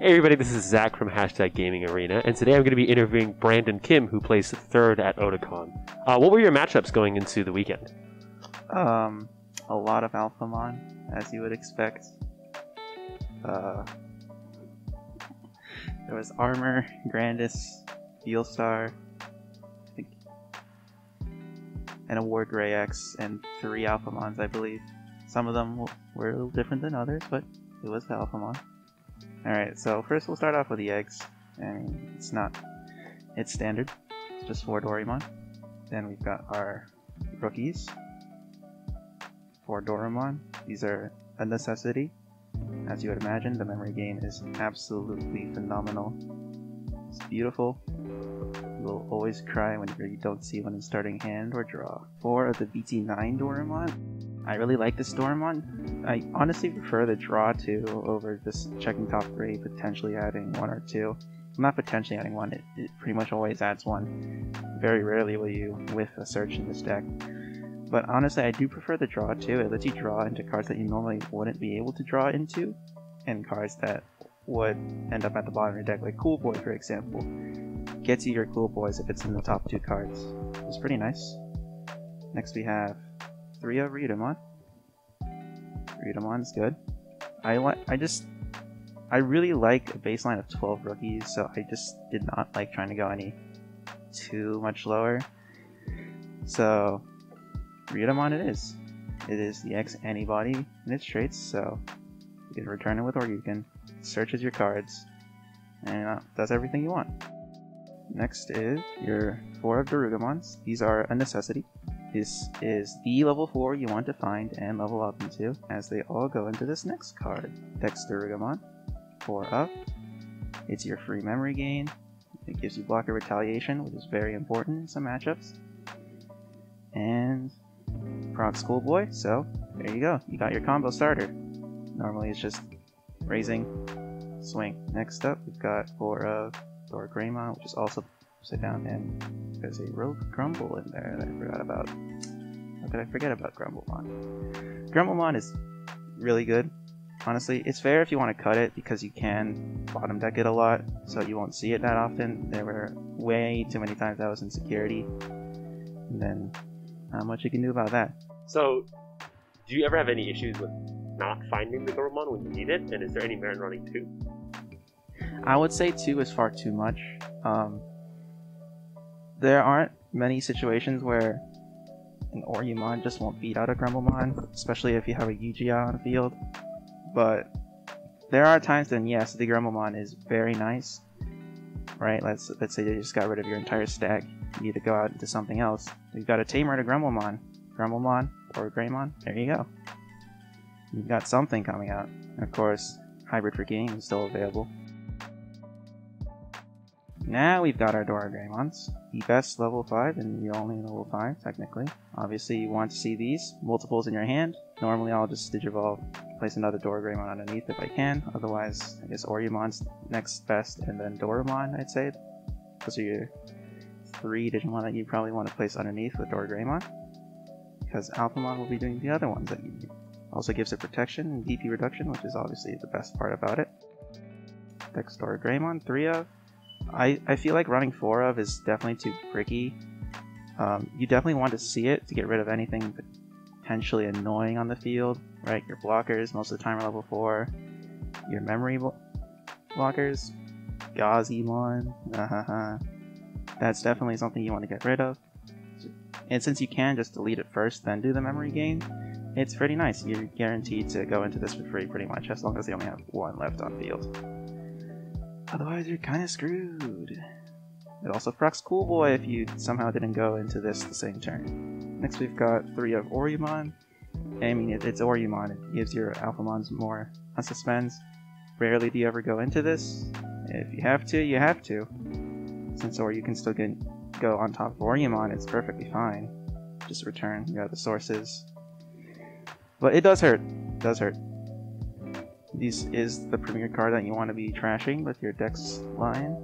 Hey everybody, this is Zach from Hashtag Gaming Arena, and today I'm going to be interviewing Brandon Kim, who plays third at Otakon. What were your matchups going into the weekend? A lot of Alphamon, as you would expect. There was Armor, Grandis, Beelstar, I think, and a Ward Grey X, and 3 Alphamons, I believe. Some of them were a little different than others, but it was the Alphamon. Alright, so first we'll start off with the eggs. I mean, it's standard. It's just 4 Doraemon. Then we've got our rookies. 4 Doraemon. These are a necessity. As you would imagine, the memory gain is absolutely phenomenal. It's beautiful. You will always cry whenever you don't see one in starting hand or draw. 4 of the BT9 Doraemon. I really like this Doraemon. I honestly prefer the draw 2 over just checking top 3, potentially adding 1 or 2. Well, not potentially adding 1, it pretty much always adds 1. Very rarely will you whiff a search in this deck. But honestly, I do prefer the draw 2. It lets you draw into cards that you normally wouldn't be able to draw into, and cards that would end up at the bottom of your deck, like Cool Boy for example. Gets you your Cool Boys if it's in the top 2 cards. It's pretty nice. Next we have 3 of Ryudomon. Ryudomon is good. I really like a baseline of 12 rookies, so I just did not like trying to go any too much lower. So Ryudomon it is. It is the X antibody in its traits, so you can return it with Oryuken, searches your cards, and does everything you want. Next is your 4 of Darugamons. These are a necessity. This is the level 4 you want to find and level up into, as they all go into this next card. Dex Darugamon, 4 up. It's your free memory gain. It gives you blocker retaliation, which is very important in some matchups. And Frog Schoolboy, so there you go. You got your combo starter. Normally it's just raising, swing. Next up, we've got 4 of Dorgreymon, which is also sit down, and there's a Rogue Grumble in there that I forgot about. How could I forget about Grumblemon? Grumblemon is really good. Honestly, it's fair if you want to cut it, because you can bottom deck it a lot, so you won't see it that often. There were way too many times I was in security, and then not much you can do about that. So, do you ever have any issues with not finding the Goromon when you need it, and is there any merit in running 2? I would say 2 is far too much. There aren't many situations where an Oryumon just won't beat out a Grumblemon, especially if you have a Yugia on the field. But there are times when yes, the Grumblemon is very nice. Right? Let's say you just got rid of your entire stack. You need to go out into something else. You've got a Tamer to Grumblemon, or Greymon. There you go. You've got something coming out. And of course, Hybrid for King is still available. Now we've got our Doragreymons. The best level 5, and you're only level 5, technically. Obviously, you want to see these multiples in your hand. Normally, I'll just Digivolve, place another Doragreymon underneath if I can. Otherwise, I guess Oryumon's next best, and then Doramon, I'd say. Those are your 3 Digimon that you probably want to place underneath with Doragreymon, because Alphamon will be doing the other ones that you need. Also gives it protection and DP reduction, which is obviously the best part about it. Dex Doragreymon, 3 of. I feel like running 4 of is definitely too tricky. You definitely want to see it to get rid of anything potentially annoying on the field, right? Your blockers, most of the time are level 4. Your memory blockers, Gazimon, that's definitely something you want to get rid of. And since you can just delete it first, then do the memory gain, it's pretty nice. You're guaranteed to go into this for free pretty much, as long as they only have 1 left on field. Otherwise, you're kind of screwed. It also procs Cool Boy if you somehow didn't go into this the same turn. Next, we've got 3 of Oryumon. I mean, it's Oryumon. It gives your Alphamons more suspense. Rarely do you ever go into this. If you have to, you have to. Since you can still go on top of Oryumon, it's perfectly fine. Just return. You got the sources. But it does hurt. It does hurt. This is the premier card that you want to be trashing with your Dex line.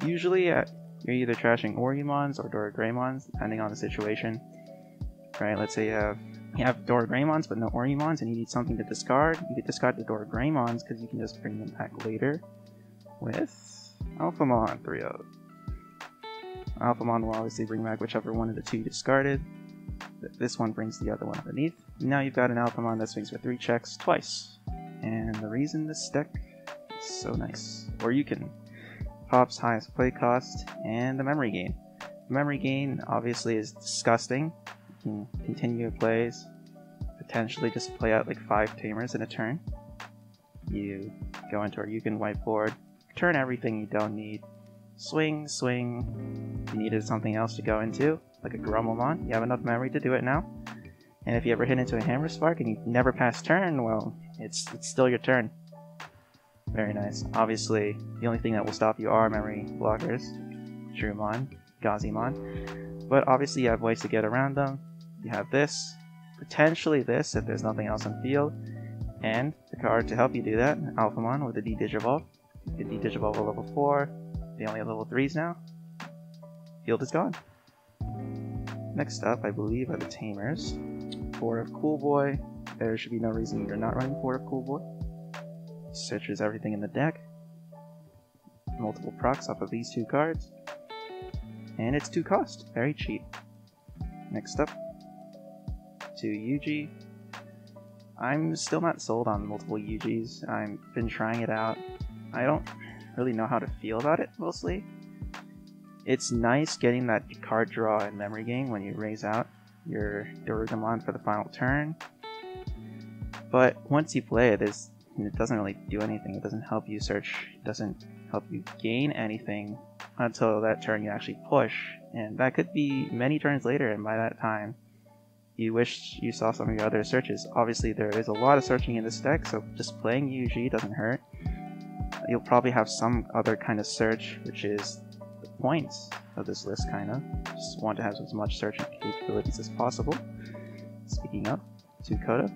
Usually, you're either trashing Oryumons or Doragreymons, depending on the situation. right? Let's say you have Doragreymons but no Orymons, and you need something to discard. You could discard the Doragreymons because you can just bring them back later with Alphamon 3-0. Alphamon will obviously bring back whichever one of the two you discarded. This one brings the other one underneath. Now you've got an Alphamon that swings for 3 checks twice. And the reason this deck is so nice, or you can Pop's highest play cost and the memory gain. The memory gain obviously is disgusting. You can continue your plays, potentially just play out like 5 Tamers in a turn. You go into our Yugen whiteboard, turn everything you don't need, swing, swing. If you needed something else to go into, like a Grumblemon, you have enough memory to do it now. And if you ever hit into a Hammer Spark and you never pass turn, well, it's still your turn. Very nice. Obviously, the only thing that will stop you are memory blockers. Shrumon, Gazimon. But obviously you have ways to get around them. You have this, potentially this if there's nothing else on field, and the card to help you do that, Alphamon with a D-Digivolve. You can D-Digivolve a level 4, they only have level 3s now. Field is gone. Next up, I believe, are the Tamers. 4 of Cool Boy. There should be no reason you're not running 4 of Cool Boy. Searches everything in the deck. Multiple procs off of these 2 cards. And it's 2 cost. Very cheap. Next up, 2 Yugi. I'm still not sold on multiple Yugis. I've been trying it out. I don't really know how to feel about it, mostly. It's nice getting that card draw and memory gain when you raise out your Doragreymon for the final turn. But once you play it, it doesn't really do anything. It doesn't help you search. It doesn't help you gain anything until that turn you actually push. And that could be many turns later, and by that time, you wish you saw some of your other searches. Obviously, there is a lot of searching in this deck, so just playing UG doesn't hurt. You'll probably have some other kind of search, which is the point of this list, kind of. Just want to have as much searching capabilities as possible. Speaking of, to Coda,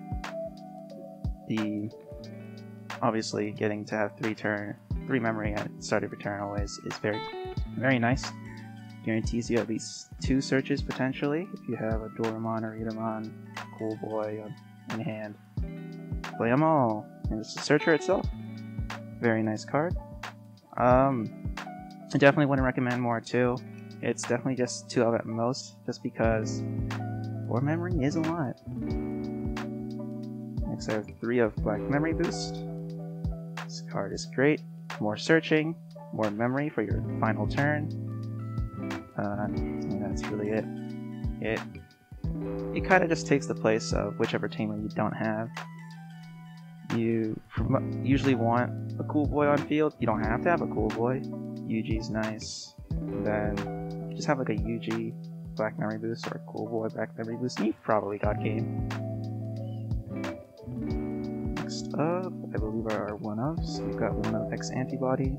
obviously getting to have 3 memory at start of your turn always is very, very nice. Guarantees you at least 2 searches potentially if you have a Doramon or Itamon, Cool Boy in hand. Play them all, and it's the searcher itself. Very nice card. I definitely wouldn't recommend more too. It's definitely just 2 of at most, just because 4 memory is a lot. Next I have 3 of Black Memory Boost. This card is great. More searching, more memory for your final turn. And that's really it. It kind of just takes the place of whichever tamer you don't have. You usually want a Cool Boy on field. You don't have to have a Cool Boy. UG's nice. And then you just have like a UG Black Memory Boost or a Cool Boy Black Memory Boost, and you've probably got game. Next up, I believe are our 1-ofs. We've got 1 of X Antibody,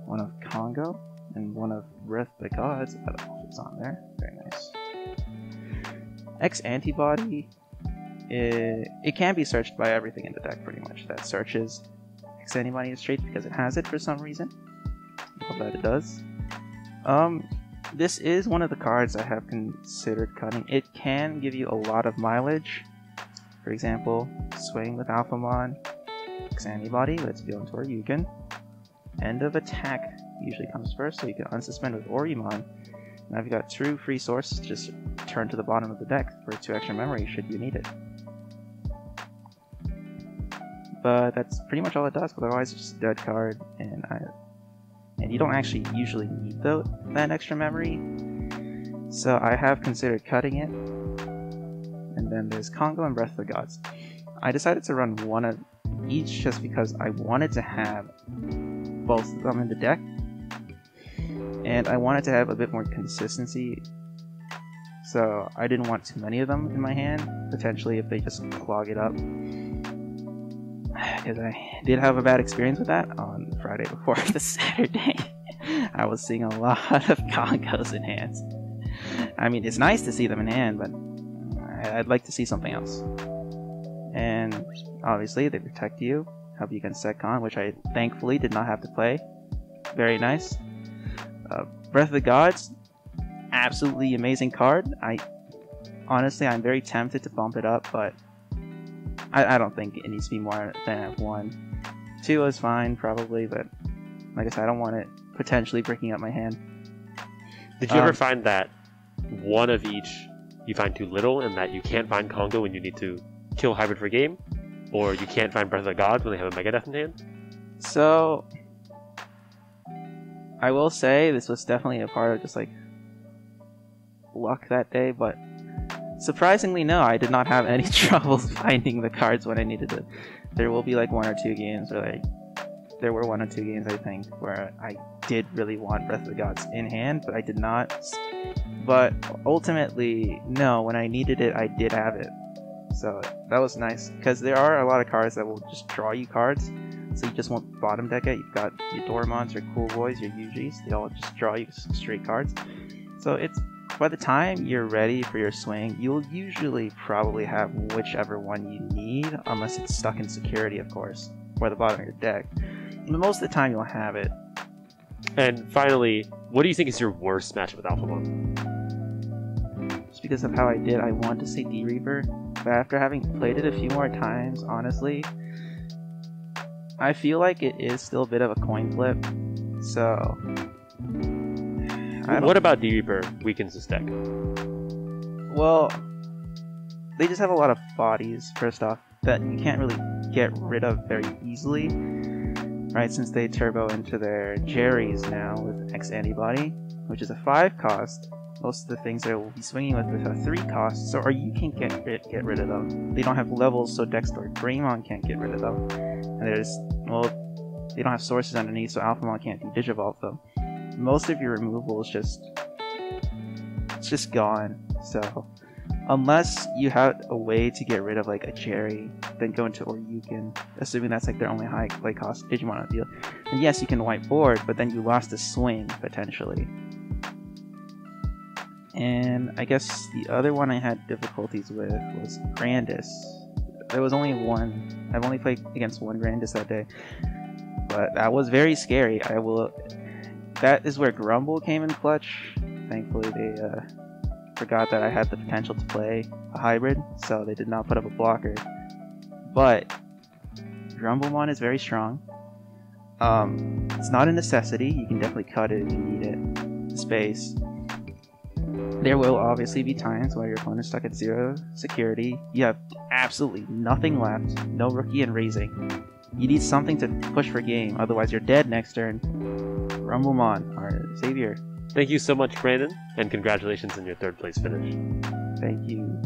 1 of Congo, and 1 of Breath of the Gods. I don't know if it's on there. Very nice. X Antibody, it can be searched by everything in the deck pretty much that searches X Antibody traits because it has it for some reason. Love that it does. This is one of the cards I have considered cutting. It can give you a lot of mileage. For example, swing with Alphamon, X Antibody, let's go into our Yugen. End of attack usually comes first, so you can unsuspend with Orymon. Now if you've got true free source, just turn to the bottom of the deck for 2 extra memory should you need it. But that's pretty much all it does, otherwise it's just a dead card, and you don't actually usually need that extra memory. So I have considered cutting it. And then there's Congo and Breath of the Gods. I decided to run 1 of each just because I wanted to have both of them in the deck. And I wanted to have a bit more consistency. So I didn't want too many of them in my hand, potentially if they just clog it up. Because I did have a bad experience with that on Friday before the Saturday. I was seeing a lot of Congos in hands. I mean, it's nice to see them in hand, but I'd like to see something else. And obviously they protect you, help you against Setcon, which I thankfully did not have to play. Very nice. Breath of the Gods, absolutely amazing card. honestly, I'm very tempted to bump it up, but I don't think it needs to be more than F1. 2 is fine, probably, but like I said, I don't want it potentially breaking up my hand. Did you ever find that one of each you find too little, and that you can't find Congo when you need to kill Hybrid for game? Or you can't find Breath of the Gods when they have a Megadeth in hand? So, I will say this was definitely a part of just like luck that day, but surprisingly, no, I did not have any troubles finding the cards when I needed it. There will be like 1 or 2 games, or like there were 1 or 2 games I think where I did really want Breath of the Gods in hand, but I did not. But ultimately, no, when I needed it, I did have it. So that was nice, because there are a lot of cards that will just draw you cards, so you just won't bottom deck it. You've got your Dormons, your Cool Boys, your Yujis, they all just draw you straight cards. So it's, by the time you're ready for your swing, you'll usually probably have whichever one you need, unless it's stuck in security, of course, or the bottom of your deck. But most of the time you'll have it. And finally, what do you think is your worst matchup with Alphamon? Just because of how I did, I want to say D-Reaper, but after having played it a few more times, honestly, I feel like it is still a bit of a coin flip. So, what about D-Reaper weakens this deck? Well, they just have a lot of bodies, first off, that you can't really get rid of very easily, right? Since they turbo into their Jerry's now with X Antibody, which is a 5 cost. Most of the things that we'll be swinging with a 3 cost, or you can't get rid of them. They don't have levels, so Dexter Greymon can't get rid of them. And they don't have sources underneath, so Alphamon can't Digivolve them. Most of your removal is just gone. So unless you have a way to get rid of like a Jerry, then go into Oryukin, assuming that's like their only high play cost Digimon on the field. And yes, you can wipe board, but then you lost a swing potentially. And I guess the other one I had difficulties with was Grandis. There was only one. I've only played against one Grandis that day, but that was very scary. That is where Grumble came in clutch. Thankfully, they forgot that I had the potential to play a hybrid, so they did not put up a blocker. But Grumblemon is very strong. It's not a necessity. You can definitely cut it if you need it. Space. There will obviously be times where your opponent's stuck at 0 security. You have absolutely nothing left. No Rookie and Raising. You need something to push for game, otherwise you're dead next turn. Grumblemon, our savior. Thank you so much, Brandon, and congratulations on your 3rd place finish. Thank you.